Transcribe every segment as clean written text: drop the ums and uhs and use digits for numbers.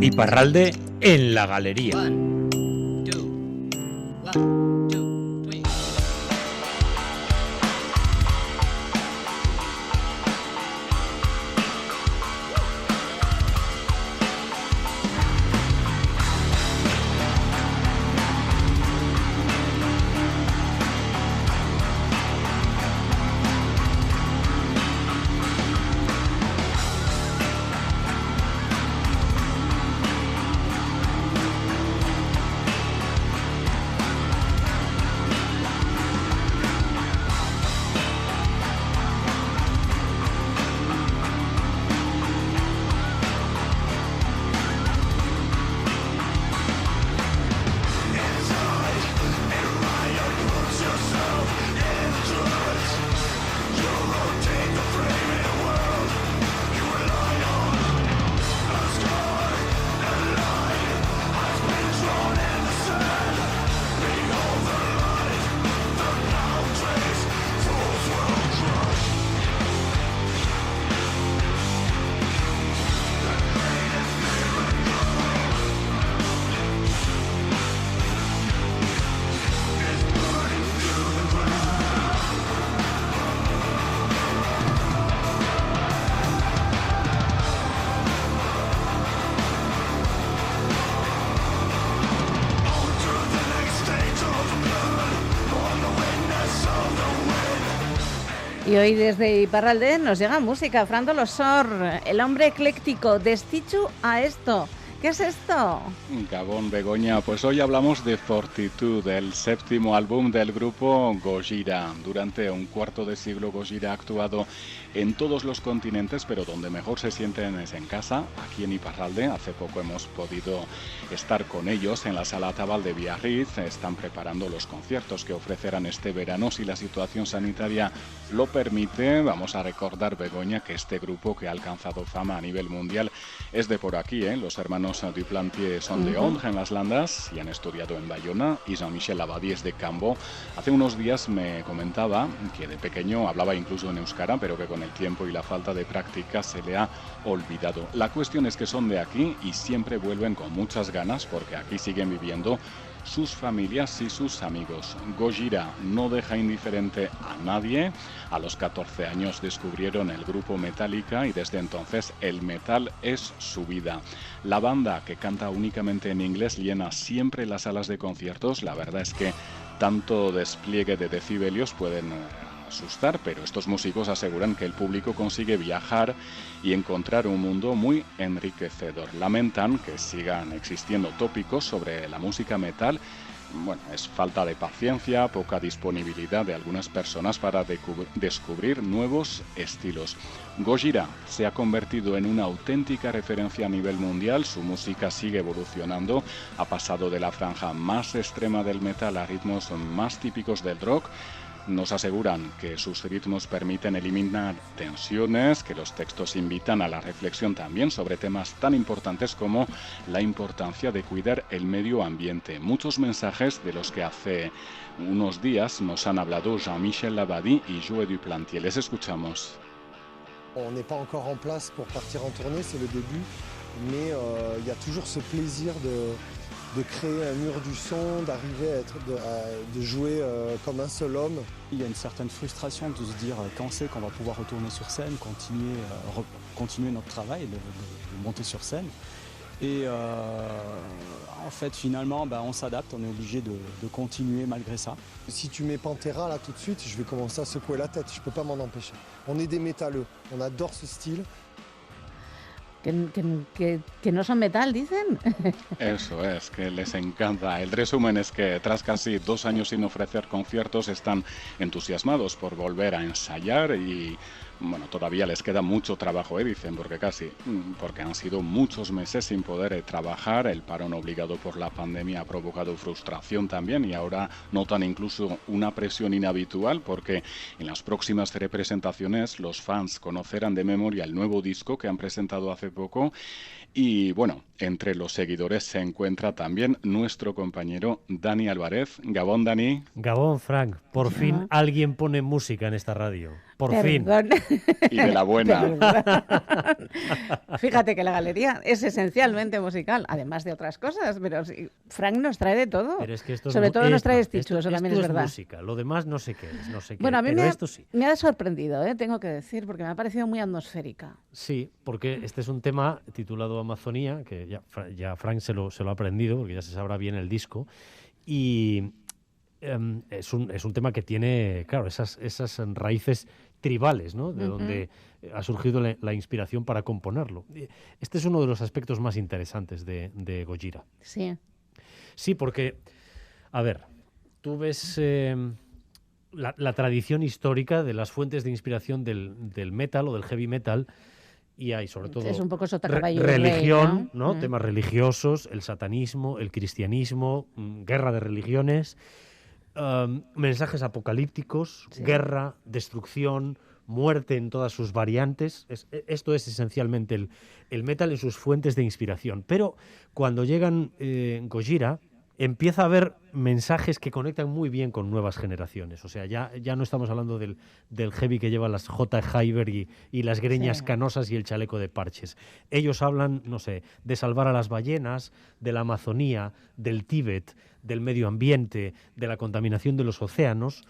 Iparralde en la galería. One, two, three. Y hoy desde Iparralde nos llega música. Fran Dolosor, el hombre ecléctico, destichu a esto. ¿Qué es esto? Gabón, Begoña, pues hoy hablamos de Fortitude, el séptimo álbum del grupo Gojira. Durante un cuarto de siglo Gojira ha actuado en todos los continentes, pero donde mejor se sienten es en casa, aquí en Iparralde. Hace poco hemos podido estar con ellos en la Sala Tabal de Biarritz. Están preparando los conciertos que ofrecerán este verano. Si la situación sanitaria lo permite, vamos a recordar, Begoña, que este grupo que ha alcanzado fama a nivel mundial es de por aquí, los hermanos Duplantier son de Ondre, en las Landas, y han estudiado en Bayona, y Jean-Michel Labadie es de Cambo. Hace unos días me comentaba que de pequeño hablaba incluso en euskara, pero que con el tiempo y la falta de práctica se le ha olvidado. La cuestión es que son de aquí y siempre vuelven con muchas ganas, porque aquí siguen viviendo sus familias y sus amigos. Gojira no deja indiferente a nadie. A los 14 años descubrieron el grupo Metallica y desde entonces el metal es su vida. La banda, que canta únicamente en inglés, llena siempre las salas de conciertos. La verdad es que tanto despliegue de decibelios pueden asustar, pero estos músicos aseguran que el público consigue viajar y encontrar un mundo muy enriquecedor. Lamentan que sigan existiendo tópicos sobre la música metal. Bueno, es falta de paciencia, poca disponibilidad de algunas personas para descubrir nuevos estilos. Gojira se ha convertido en una auténtica referencia a nivel mundial. Su música sigue evolucionando, ha pasado de la franja más extrema del metal a ritmos más típicos del rock. Nos aseguran que sus ritmos permiten eliminar tensiones, que los textos invitan a la reflexión también sobre temas tan importantes como la importancia de cuidar el medio ambiente. Muchos mensajes de los que hace unos días nos han hablado Jean-Michel Labadie y Joe Duplantier. Les escuchamos. On n'est pas encore en place pour partir en tournée, c'est le début, mais il y a toujours ce plaisir de créer un mur du son, d'arriver de jouer comme un seul homme. Il y a une certaine frustration de se dire quand c'est qu'on va pouvoir retourner sur scène, continuer notre travail, de monter sur scène. Et en fait, finalement, on s'adapte, on est obligé de continuer malgré ça. Si tu mets Pantera là tout de suite, je vais commencer à secouer la tête, je peux pas m'en empêcher. On est des métalleux, on adore ce style. Que no son metal, dicen. Eso es, que les encanta. El resumen es que tras casi 2 años sin ofrecer conciertos están entusiasmados por volver a ensayar y bueno, todavía les queda mucho trabajo, dicen, porque han sido muchos meses sin poder trabajar. El parón obligado por la pandemia ha provocado frustración también y ahora notan incluso una presión inhabitual porque en las próximas representaciones los fans conocerán de memoria el nuevo disco que han presentado hace poco. Y bueno, entre los seguidores se encuentra también nuestro compañero Dani Álvarez. Gabón, Dani. Gabón, Frank. Por fin alguien pone música en esta radio. Por fin. Y de la buena. Fíjate que la galería es esencialmente musical, además de otras cosas, pero sí, Frank nos trae de todo. Pero es que esto Sobre todo nos trae esto, Stichu, eso también esto es verdad. música, lo demás no sé qué es, no sé qué Bueno, a mí pero esto sí. me ha sorprendido, tengo que decir, porque me ha parecido muy atmosférica. Sí, porque este es un tema titulado Amazonía, que ya Frank se lo ha aprendido, porque ya se sabrá bien el disco, y es un tema que tiene, claro, esas raíces tribales, ¿no? De donde ha surgido la inspiración para componerlo. Este es uno de los aspectos más interesantes de Gojira. Sí. Sí, porque, a ver, tú ves la tradición histórica de las fuentes de inspiración del metal o del heavy metal, y hay sobre todo Es un poco sota, caballo y religión, rey, ¿no? Temas religiosos, el satanismo, el cristianismo, guerra de religiones, mensajes apocalípticos, Sí. guerra, destrucción, muerte en todas sus variantes. Esto es esencialmente el metal en sus fuentes de inspiración. Pero cuando llegan Gojira, empieza a haber mensajes que conectan muy bien con nuevas generaciones. O sea, ya no estamos hablando del heavy que lleva las J. Hyber y las greñas Sí. canosas y el chaleco de parches. Ellos hablan, no sé, de salvar a las ballenas, de la Amazonía, del Tíbet, del medio ambiente, de la contaminación de los océanos.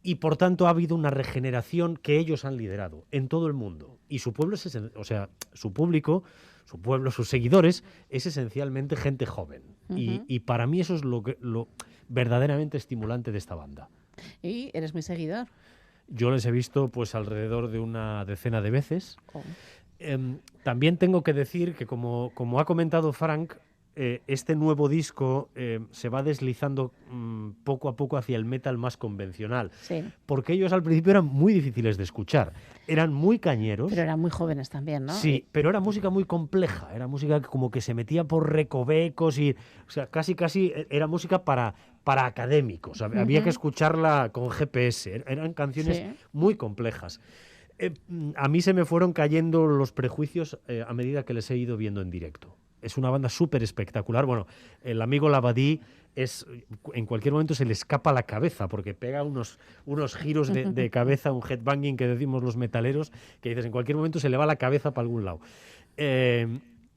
Y por tanto ha habido una regeneración que ellos han liderado en todo el mundo. Y su pueblo su público, su pueblo, sus seguidores, es esencialmente gente joven. Y para mí eso es lo verdaderamente estimulante de esta banda. Y eres mi seguidor. Yo les he visto pues alrededor de una decena de veces. Oh. También tengo que decir que, como ha comentado Frank, este nuevo disco se va deslizando poco a poco hacia el metal más convencional. Sí. Porque ellos al principio eran muy difíciles de escuchar. Eran muy cañeros. Pero eran muy jóvenes también, ¿no? Sí, pero era música muy compleja. Era música que como que se metía por recovecos y, o sea, casi era música para académicos. Había que escucharla con GPS. Eran canciones Sí. muy complejas. A mí se me fueron cayendo los prejuicios a medida que les he ido viendo en directo. Es una banda súper espectacular. Bueno, el amigo Labadie en cualquier momento se le escapa la cabeza porque pega unos giros de cabeza, un headbanging que decimos los metaleros, que dices, en cualquier momento se le va la cabeza para algún lado.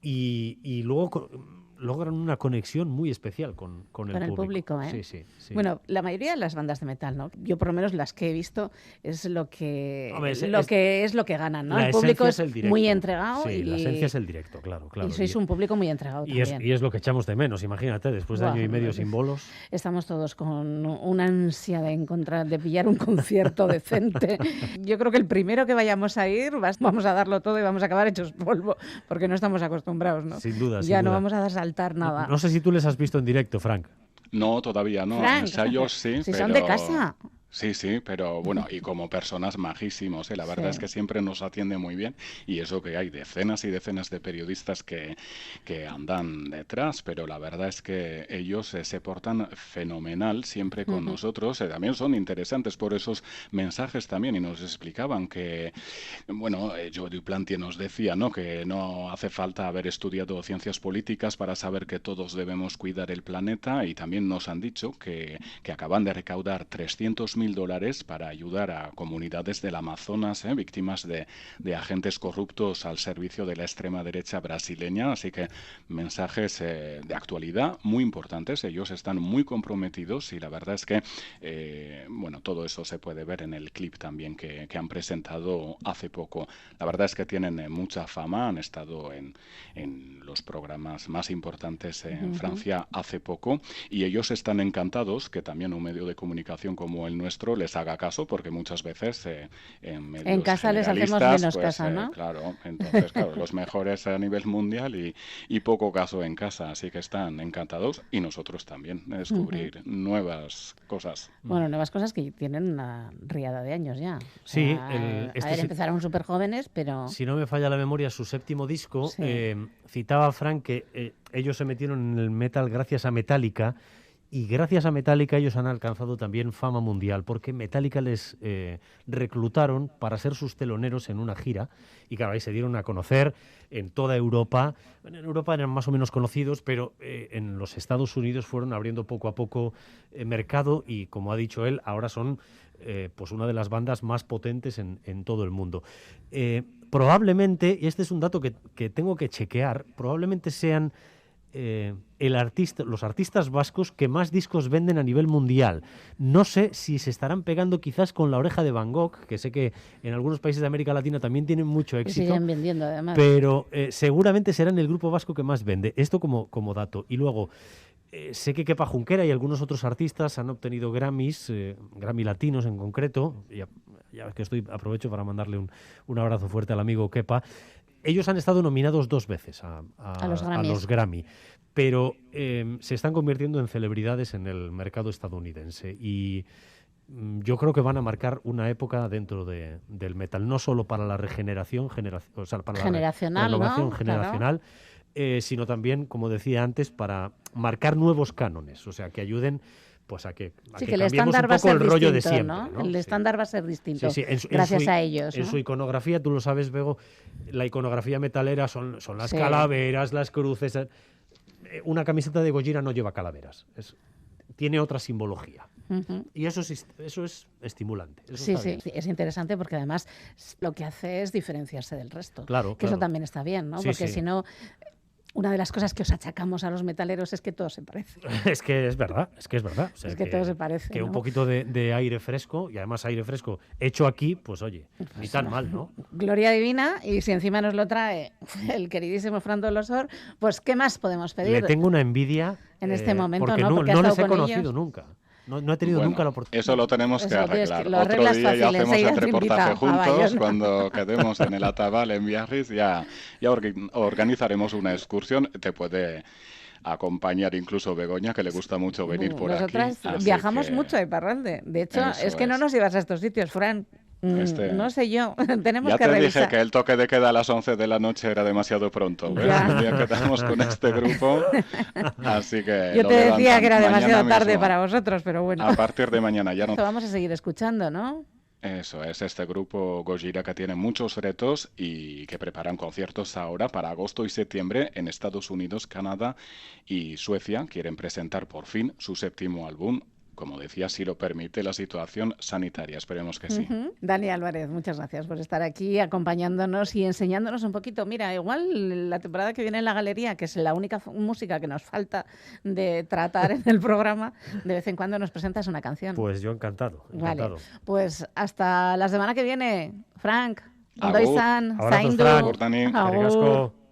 Y luego logran una conexión muy especial con el público. Sí. Bueno, la mayoría de las bandas de metal, ¿no? Yo por lo menos las que he visto es lo que Hombre, es lo que ganan, ¿no? La El público esencia es el directo. muy entregado. Sí, la esencia es el directo, claro. Y sois un público muy entregado también. Y es lo que echamos de menos, imagínate, después de Buah, año y medio pues sin bolos. Estamos todos con una ansia de pillar un concierto decente. Yo creo que el primero que vayamos a ir, vamos a darlo todo y vamos a acabar hechos polvo, porque no estamos acostumbrados, ¿no? Sin duda, Ya sin no duda. vamos a saltar nada. No sé si tú les has visto en directo, Frank. No, todavía no. Frank, Ensayos sí, si pero... son de casa. Sí, pero bueno, y como personas majísimos, la verdad es que siempre nos atiende muy bien y eso que hay decenas y decenas de periodistas que andan detrás, pero la verdad es que ellos se portan fenomenal siempre con nosotros, también son interesantes por esos mensajes también y nos explicaban que, bueno, Joe Duplantier nos decía, ¿no?, que no hace falta haber estudiado ciencias políticas para saber que todos debemos cuidar el planeta y también nos han dicho que acaban de recaudar $300.000 para ayudar a comunidades del Amazonas, víctimas de agentes corruptos al servicio de la extrema derecha brasileña. Así que mensajes de actualidad muy importantes. Ellos están muy comprometidos y la verdad es que, bueno, todo eso se puede ver en el clip también que han presentado hace poco. La verdad es que tienen mucha fama, han estado en los programas más importantes en Francia hace poco y ellos están encantados que también un medio de comunicación como el nuestro les haga caso, porque muchas veces en medios en casa les hacemos menos caso, ¿no? Claro, entonces, claro, los mejores a nivel mundial y poco caso en casa, así que están encantados y nosotros también de descubrir nuevas cosas. Bueno, nuevas cosas que tienen una riada de años ya. Sí, Empezaron súper jóvenes, pero... Si no me falla la memoria, su séptimo disco, Sí. citaba a Frank que ellos se metieron en el metal gracias a Metallica. Y gracias a Metallica ellos han alcanzado también fama mundial, porque Metallica les reclutaron para ser sus teloneros en una gira. Y claro, ahí se dieron a conocer en toda Europa. En Europa eran más o menos conocidos, pero en los Estados Unidos fueron abriendo poco a poco mercado y, como ha dicho él, ahora son pues una de las bandas más potentes en todo el mundo. Probablemente, y este es un dato que tengo que chequear, probablemente sean los artistas vascos que más discos venden a nivel mundial. No sé si se estarán pegando quizás con La Oreja de Van Gogh, que sé que en algunos países de América Latina también tienen mucho éxito. Y siguen vendiendo, además. Pero seguramente serán el grupo vasco que más vende. Esto como dato. Y luego, sé que Kepa Junquera y algunos otros artistas han obtenido Grammys, Grammy latinos en concreto. Ya que aprovecho para mandarle un abrazo fuerte al amigo Kepa. Ellos han estado nominados 2 veces a los Grammy, pero se están convirtiendo en celebridades en el mercado estadounidense y yo creo que van a marcar una época dentro del metal, no solo para la regeneración, o sea, para la renovación generacional, sino también, como decía antes, para marcar nuevos cánones, o sea, que ayuden pues a que el estándar va a ser rollo distinto, de siempre, ¿no? El estándar va a ser distinto, gracias a ellos. En su iconografía, tú lo sabes, Bego, la iconografía metalera son las calaveras, las cruces. Una camiseta de Gojira no lleva calaveras, tiene otra simbología. Uh-huh. Y eso es estimulante. Es interesante porque además lo que hace es diferenciarse del resto. Claro. Eso también está bien, ¿no? Porque si no... Una de las cosas que os achacamos a los metaleros es que todo se parece. Es que es verdad. O sea, es que todo se parece. Que ¿no? un poquito de aire fresco, y además aire fresco hecho aquí, pues oye, ni tan mal, ¿no? Gloria divina, y si encima nos lo trae el queridísimo Fran Dolosor, pues ¿qué más podemos pedir? Le tengo una envidia en este momento, porque no les he conocido nunca. No he tenido nunca la oportunidad. Eso lo tenemos que arreglar. Otro día ya hacemos el reportaje juntos. Cuando quedemos en el Atabal en Biarritz, ya organizaremos una excursión. Te puede acompañar incluso Begoña, que le gusta mucho venir por aquí. Nosotras viajamos mucho de parrande. De hecho, no nos llevas a estos sitios, Fran. No sé yo, tenemos que revisar. Ya te dije que el toque de queda a las 11 de la noche era demasiado pronto. Ya quedamos con este grupo, así que yo te decía que era demasiado tarde para vosotros, pero bueno. A partir de mañana ya no. Vamos a seguir escuchando, ¿no? Eso es, este grupo Gojira que tiene muchos retos y que preparan conciertos ahora para agosto y septiembre en Estados Unidos, Canadá y Suecia. Quieren presentar por fin su 7º álbum. Como decía, si lo permite la situación sanitaria. Esperemos que sí. Dani Álvarez, muchas gracias por estar aquí acompañándonos y enseñándonos un poquito. Mira, igual la temporada que viene en la galería, que es la única música que nos falta de tratar en el programa, de vez en cuando nos presentas una canción. Pues yo encantado. Vale, pues hasta la semana que viene. Frank, Agur. Zaindu. Abrazo, Frank. Dani. Agur.